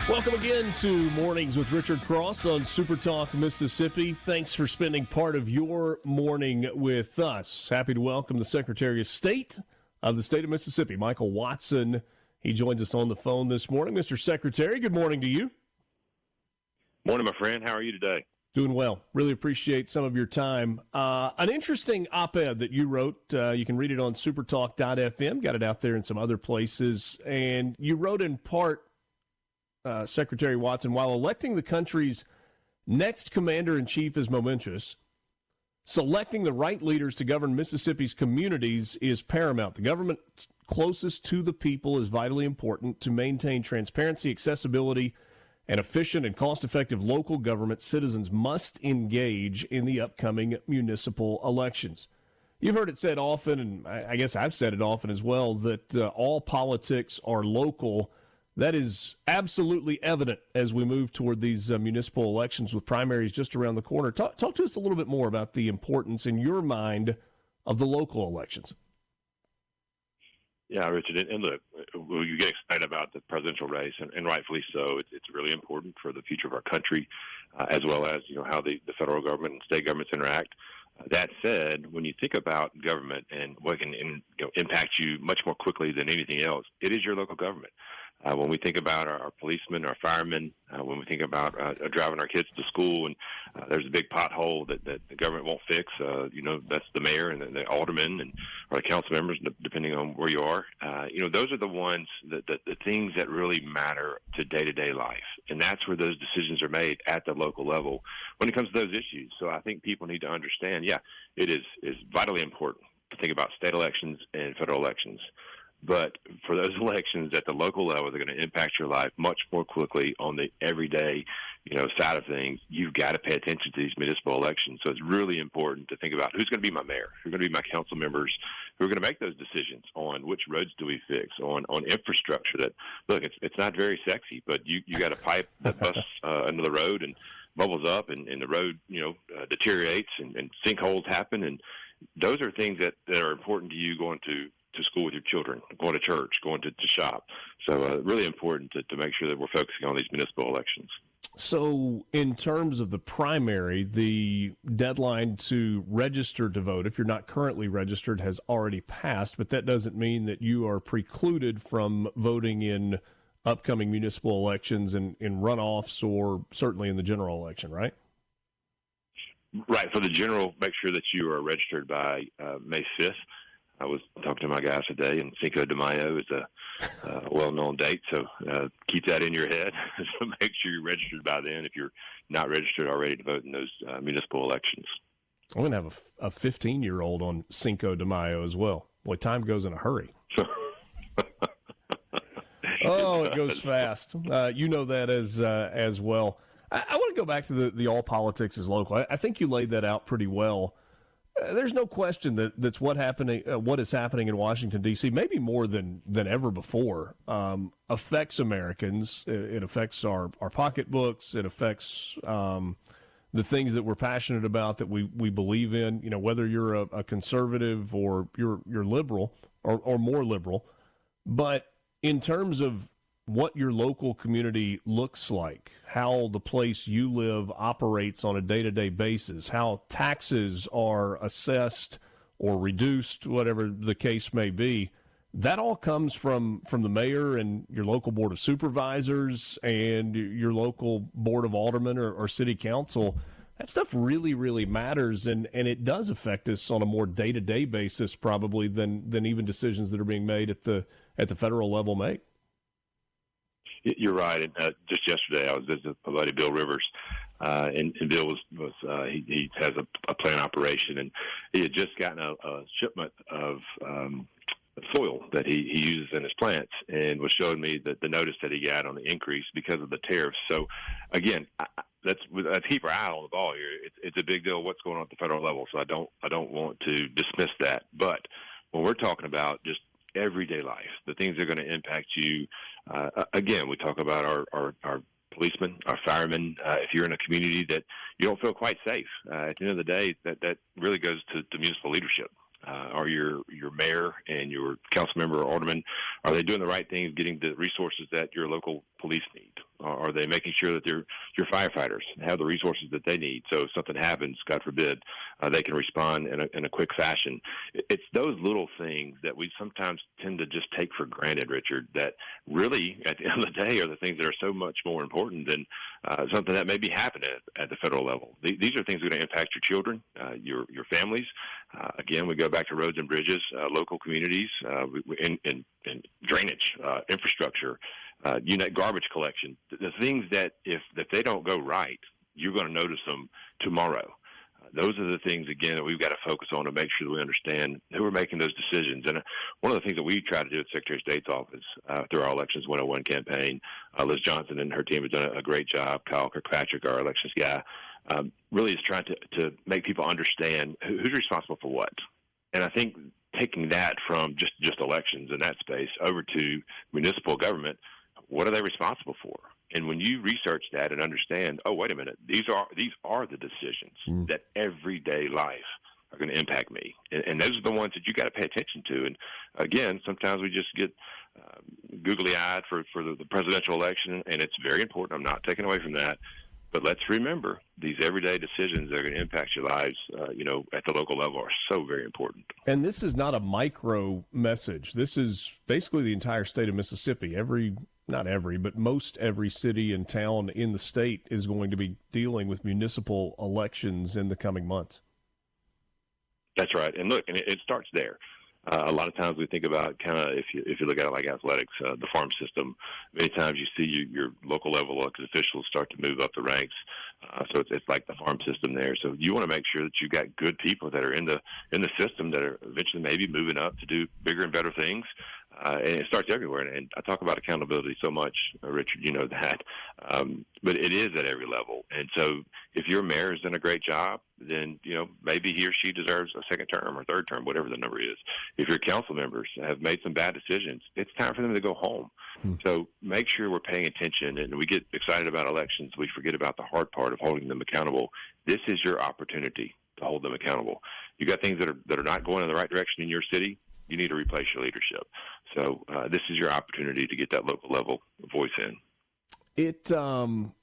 Welcome again to Mornings with Richard Cross on SuperTalk Mississippi. Thanks for spending part of your morning with us. Happy to welcome the Secretary of State of the state of Mississippi, Michael Watson. He joins us on the phone this morning. Mr. Secretary, good morning to you. Morning, my friend. How are you today? Doing well. Really appreciate some of your time. An interesting op-ed that you wrote. You can read it on supertalk.fm. Got it out there in some other places. And you wrote in part, Secretary Watson, while electing the country's next commander-in-chief is momentous, selecting the right leaders to govern Mississippi's communities is paramount. The government closest to the people is vitally important to maintain transparency, accessibility, and efficient and cost-effective local government. Citizens must engage in the upcoming municipal elections. You've heard it said often, and I guess I've said it often as well, that all politics are local. That is absolutely evident as we move toward these municipal elections with primaries just around the corner. Talk to us a little bit more about the importance in your mind of the local elections. Yeah, Richard, and look, you get excited about the presidential race, and rightfully so. It's really important for the future of our country, as well as how the federal government and state governments interact. That said, when you think about government and what can impact you much more quickly than anything else, it is your local government. When we think about our policemen, our firemen, when we think about driving our kids to school and there's a big pothole that the government won't fix, that's the mayor and the aldermen or the council members, depending on where you are. Those are the ones, the things that really matter to day-to-day life. And that's where those decisions are made at the local level when it comes to those issues. So I think people need to understand, it is vitally important to think about state elections and federal elections. But for those elections at the local level, they're going to impact your life much more quickly on the everyday, side of things. You've got to pay attention to these municipal elections. So it's really important to think about who's going to be my mayor, who's going to be my council members, who are going to make those decisions on which roads do we fix, on infrastructure. That look, it's not very sexy, but you got a pipe that busts under the road and bubbles up, and the road deteriorates, and sinkholes happen, and those are things that are important to you going to school with your children, going to church, going to shop. So really important to make sure that we're focusing on these municipal elections. So in terms of the primary, the deadline to register to vote, if you're not currently registered, has already passed, but that doesn't mean that you are precluded from voting in upcoming municipal elections and in runoffs or certainly in the general election, right? Right. For the general, make sure that you are registered by May 5th. I was talking to my guys today, and Cinco de Mayo is a well-known date, so keep that in your head. So make sure you're registered by then if you're not registered already to vote in those municipal elections. I'm going to have a 15-year-old on Cinco de Mayo as well. Boy, time goes in a hurry. Oh, it goes fast. You know that as well. I want to go back to the all politics is local. I think you laid that out pretty well. There's no question that's what is happening in Washington, D.C., maybe more than ever before, affects Americans. It affects our pocketbooks. It affects the things that we're passionate about, that we believe in, whether you're a conservative or you're liberal or more liberal. But in terms of what your local community looks like, how the place you live operates on a day-to-day basis, how taxes are assessed or reduced, whatever the case may be, that all comes from the mayor and your local board of supervisors and your local board of aldermen or city council. That stuff really, really matters, and it does affect us on a more day-to-day basis probably than even decisions that are being made at the federal level make. You're right. And just yesterday, I was visiting my buddy Bill Rivers, and Bill he has a plant operation, and he had just gotten a shipment of soil that he uses in his plants, and was showing me the notice that he got on the increase because of the tariffs. So, again, let's keep our eye on the ball here. It's a big deal what's going on at the federal level. So I don't want to dismiss that, but when we're talking about just everyday life, the things that are going to impact you. Again, we talk about our policemen, our firemen. If you're in a community that you don't feel quite safe, at the end of the day, that really goes to municipal leadership. Are your mayor and your council member or alderman, are they doing the right thing, getting the resources that your local police need? Are they making sure that your firefighters have the resources that they need? So if something happens, God forbid, they can respond in a quick fashion. It's those little things that we sometimes tend to just take for granted, Richard, that really at the end of the day are the things that are so much more important than something that may be happening at the federal level. These are things that are going to impact your children, your families. Again, we go back to roads and bridges, local communities, and drainage, infrastructure, garbage collection. The things that if they don't go right, you're going to notice them tomorrow. Those are the things, again, that we've got to focus on to make sure that we understand who are making those decisions. And one of the things that we try to do at the Secretary of State's office through our Elections 101 campaign, Liz Johnson and her team have done a great job. Kyle Kirkpatrick, our elections guy, really is trying to make people understand who's responsible for what. And I think taking that from just elections in that space over to municipal government, what are they responsible for? And when you research that and understand, oh, wait a minute, these are the decisions that everyday life are going to impact me. And those are the ones that you got to pay attention to. And again, sometimes we just get googly-eyed for the presidential election, and it's very important. I'm not taking away from that. But let's remember, these everyday decisions that are going to impact your lives, at the local level are so very important. And this is not a micro message. This is basically the entire state of Mississippi. But most every city and town in the state is going to be dealing with municipal elections in the coming months. That's right. And look, and it starts there. A lot of times we think about kind of, if you look at it like athletics, the farm system, many times you see your local level elected officials start to move up the ranks. So it's like the farm system there. So you want to make sure that you've got good people that are in the system that are eventually maybe moving up to do bigger and better things. And it starts everywhere. And I talk about accountability so much, Richard, you know that. But it is at every level. And so if your mayor has done a great job, then, maybe he or she deserves a second term or third term, whatever the number is. If your council members have made some bad decisions, it's time for them to go home. So make sure we're paying attention. And we get excited about elections. We forget about the hard part of holding them accountable. This is your opportunity to hold them accountable. You got things that are not going in the right direction in your city. You need to replace your leadership. So this is your opportunity to get that local level voice in.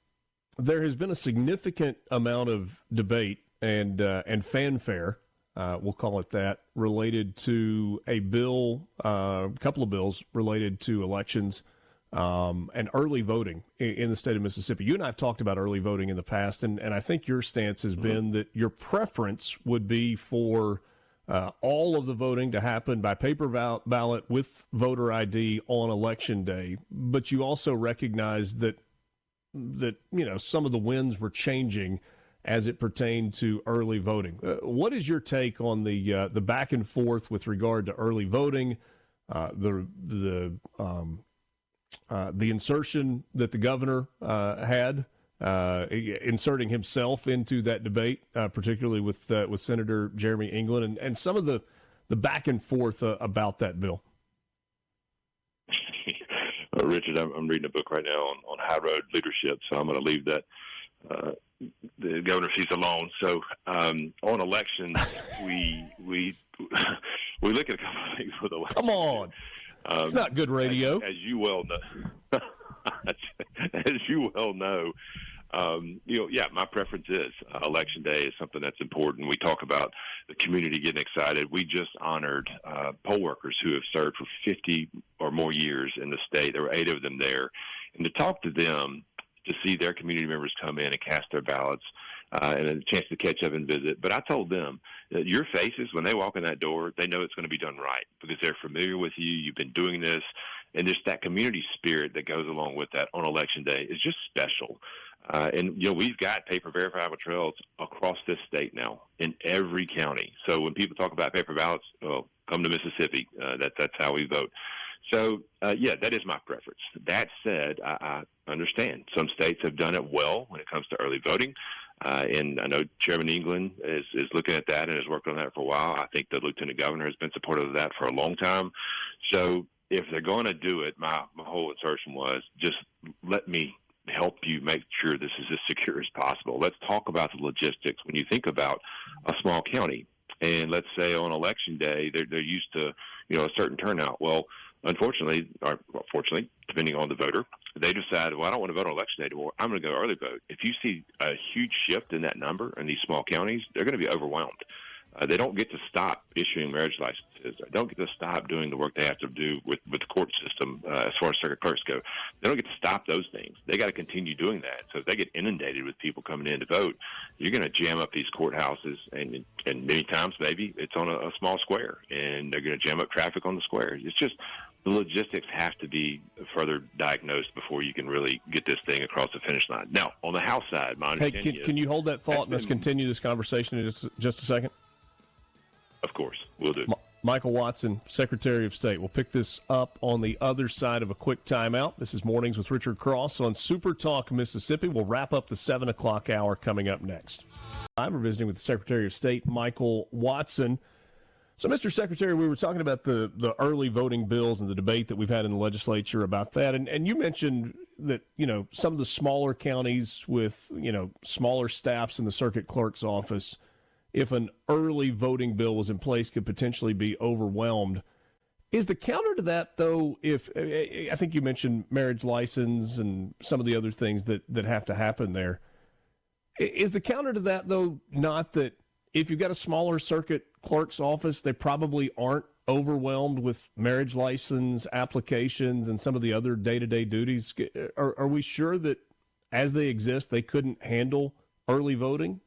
There has been a significant amount of debate and fanfare, we'll call it that, related to a couple of bills related to elections and early voting in the state of Mississippi. You and I have talked about early voting in the past, and I think your stance has been that your preference would be for all of the voting to happen by paper ballot with voter ID on Election Day, but you also recognize that some of the winds were changing as it pertained to early voting. What is your take on the back and forth with regard to early voting, the insertion that the governor had? Inserting himself into that debate, particularly with Senator Jeremy England, and some of the back and forth about that bill. Richard, I'm reading a book right now on high road leadership, so I'm going to leave that the governor sees alone. So on elections, we look at a couple of things with elections. Come on, it's not good radio, as you well know. As you well know, my preference is Election Day is something that's important. We talk about the community getting excited. We just honored poll workers who have served for 50 or more years in the state. There were 8 of them there. And to talk to them, to see their community members come in and cast their ballots, and a chance to catch up and visit. But I told them that your faces, when they walk in that door, they know it's going to be done right because they're familiar with you. You've been doing this. And just that community spirit that goes along with that on Election Day is just special. And we've got paper verifiable trails across this state now in every county. So when people talk about paper ballots, come to Mississippi. That's how we vote. So, that is my preference. That said, I understand some states have done it well when it comes to early voting. And I know Chairman England is looking at that and has worked on that for a while. I think the Lieutenant Governor has been supportive of that for a long time. So if they're going to do it, my whole assertion was just let me help you make sure this is as secure as possible. Let's talk about the logistics. When you think about a small county, and let's say on Election Day, they're used to, a certain turnout. Well, unfortunately, or fortunately, depending on the voter, they decide, well, I don't want to vote on election day anymore, I'm going to go early vote. If you see a huge shift in that number in these small counties, they're going to be overwhelmed. They don't get to stop issuing marriage licenses. They don't get to stop doing the work they have to do with the court system as far as circuit clerks go. They don't get to stop those things. They got to continue doing that. So if they get inundated with people coming in to vote, you're going to jam up these courthouses, and many times maybe it's on a small square, and they're going to jam up traffic on the square. It's just the logistics have to be further diagnosed before you can really get this thing across the finish line. Now, on the House side, my understanding can you hold that thought and let's continue this conversation in just a second? Of course, we'll do. Michael Watson, Secretary of State. We'll pick this up on the other side of a quick timeout. This is Mornings with Richard Cross on SuperTalk Mississippi. We'll wrap up the 7 o'clock hour coming up next. We're visiting with the Secretary of State, Michael Watson. So, Mr. Secretary, we were talking about the early voting bills and the debate that we've had in the legislature about that. And you mentioned that, some of the smaller counties with, smaller staffs in the circuit clerk's office, if an early voting bill was in place, could potentially be overwhelmed. Is the counter to that, though, if I think you mentioned marriage license and some of the other things that have to happen there, is the counter to that, though, not that if you've got a smaller circuit clerk's office, they probably aren't overwhelmed with marriage license applications and some of the other day-to-day duties? Are we sure that as they exist, they couldn't handle early voting?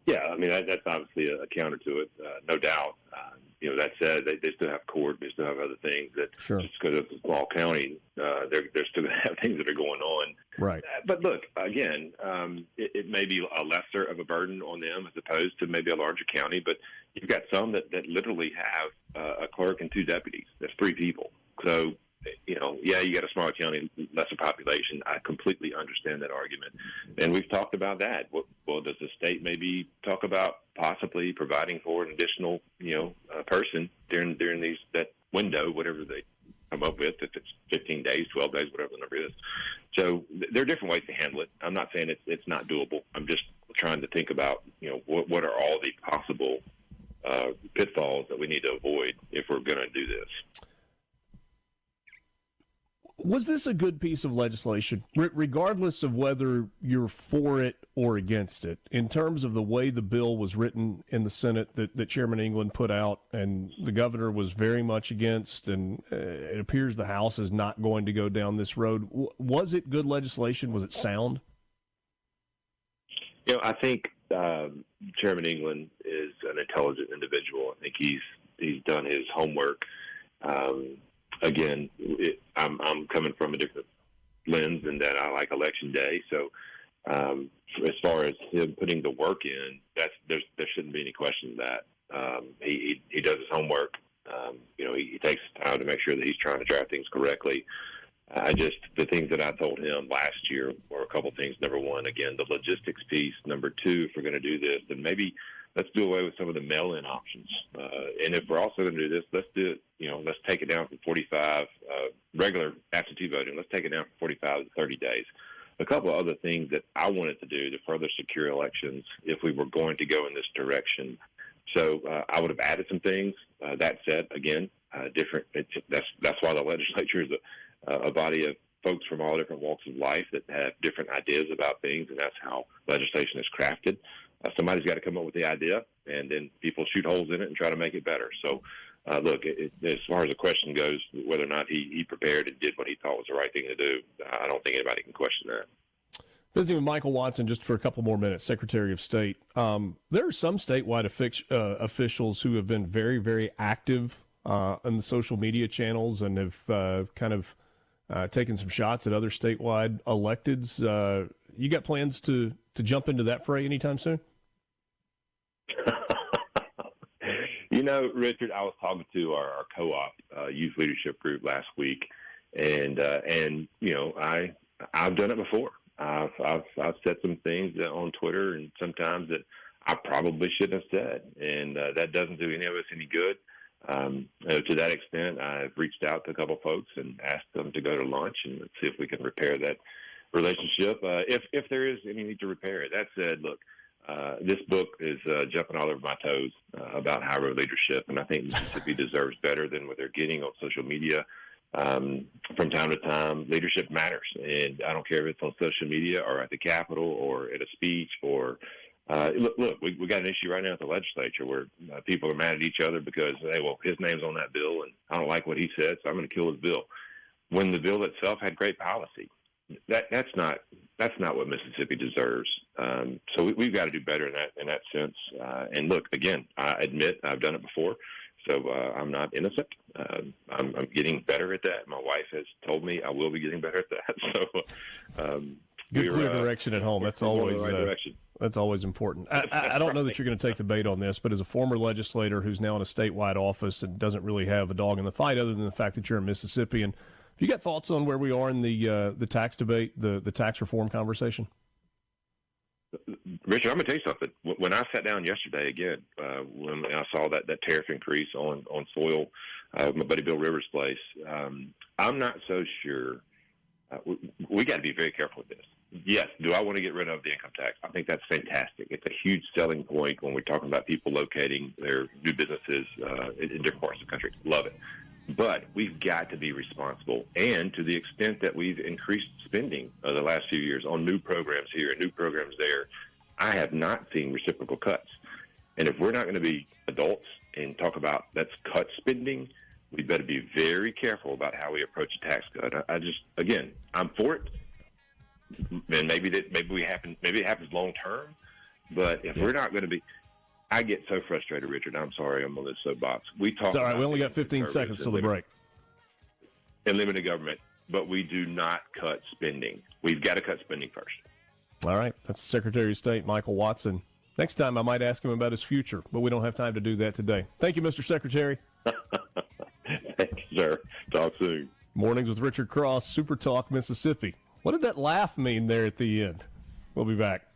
Yeah, I mean, that's obviously a counter to it, no doubt. That said, they still have court, they still have other things that sure. Just because it's a small county, they're still going to have things that are going on. Right. But look, again, it may be a lesser of a burden on them as opposed to maybe a larger county, but you've got some that literally have a clerk and 2 deputies. That's 3 people. So, you got a smaller county, lesser population. I completely understand that argument. And we've talked about that. Well, does the state maybe talk about possibly providing for an additional, person during that window, whatever they come up with, if it's 15 days, 12 days, whatever the number is. So there are different ways to handle it. I'm not saying it's not doable. I'm just trying to think about, what are all the possible pitfalls that we need to avoid if we're going to do this. Was this a good piece of legislation, regardless of whether you're for it or against it, in terms of the way the bill was written in the Senate that Chairman England put out and the governor was very much against, and it appears the House is not going to go down this road? Was it good legislation? Was it sound? I think Chairman England is an intelligent individual. I think he's done his homework. Again, I'm coming from a different lens in that I like Election Day. So as far as him putting the work in, there shouldn't be any question of that. He does his homework. He takes time to make sure that he's trying to draft things correctly. The things that I told him last year were a couple things. Number one, again, the logistics piece. Number two, if we're going to do this, then maybe let's do away with some of the mail-in options. And if we're also going to do this, let's do it. Let's take it down from 45 regular absentee voting. Let's take it down from 45 to 30 days. A couple of other things that I wanted to do to further secure elections if we were going to go in this direction. So I would have added some things. That said, again, different. That's why the legislature is a body of folks from all different walks of life that have different ideas about things, and that's how legislation is crafted. Somebody's got to come up with the idea, and then people shoot holes in it and try to make it better. So, look, as far as the question goes, whether or not he prepared and did what he thought was the right thing to do, I don't think anybody can question that. Visiting with Michael Watson just for a couple more minutes, Secretary of State. There are some statewide officials who have been very, very active on the social media channels and have kind of taken some shots at other statewide electeds. You got plans to jump into that fray anytime soon? Richard, I was talking to our co-op youth leadership group last week, and I've done it before. I've said some things on Twitter and sometimes that I probably shouldn't have said, and that doesn't do any of us any good. To that extent, I've reached out to a couple folks and asked them to go to lunch and see if we can repair that relationship, if there is any need to repair it. That said, look, this book is jumping all over my toes about high road leadership, and I think Mississippi deserves better than what they're getting on social media. from time to time, leadership matters. And I don't care if it's on social media or at the Capitol or at a speech or look, we got an issue right now at the legislature where people are mad at each other because, hey, well, his name's on that bill, and I don't like what he said, so I'm going to kill his bill. When the bill itself had great policy, that's not what Mississippi deserves. So we've got to do better in that sense. And look, again, I admit I've done it before, so I'm not innocent. I'm getting better at that. My wife has told me I will be getting better at that. So good clear direction at home. That's always right direction. That's always important. I don't know that you're going to take the bait on this, but as a former legislator who's now in a statewide office and doesn't really have a dog in the fight other than the fact that you're a Mississippian, have you got thoughts on where we are in the tax debate, the tax reform conversation? Richard, I'm going to tell you something. When I sat down yesterday again, when I saw that tariff increase on soil, my buddy Bill Rivers' place, I'm not so sure. We got to be very careful with this. Yes, do I want to get rid of the income tax? I think that's fantastic. It's a huge selling point when we're talking about people locating their new businesses in different parts of the country. Love it. But we've got to be responsible. And to the extent that we've increased spending the last few years on new programs here and new programs there, I have not seen reciprocal cuts. And if we're not going to be adults and talk about let's cut spending, we better be very careful about how we approach a tax cut. Again, I'm for it. And maybe it happens long term, but if we're not going to be, I get so frustrated, Richard. I'm sorry, I'm on this soapbox. It's all right. We only got 15 seconds till the break. And limited government, but we do not cut spending. We've got to cut spending first. All right, that's Secretary of State Michael Watson. Next time I might ask him about his future, but we don't have time to do that today. Thank you, Mr. Secretary. Thanks, sir. Talk soon. Mornings with Richard Cross, SuperTalk, Mississippi. What did that laugh mean there at the end? We'll be back.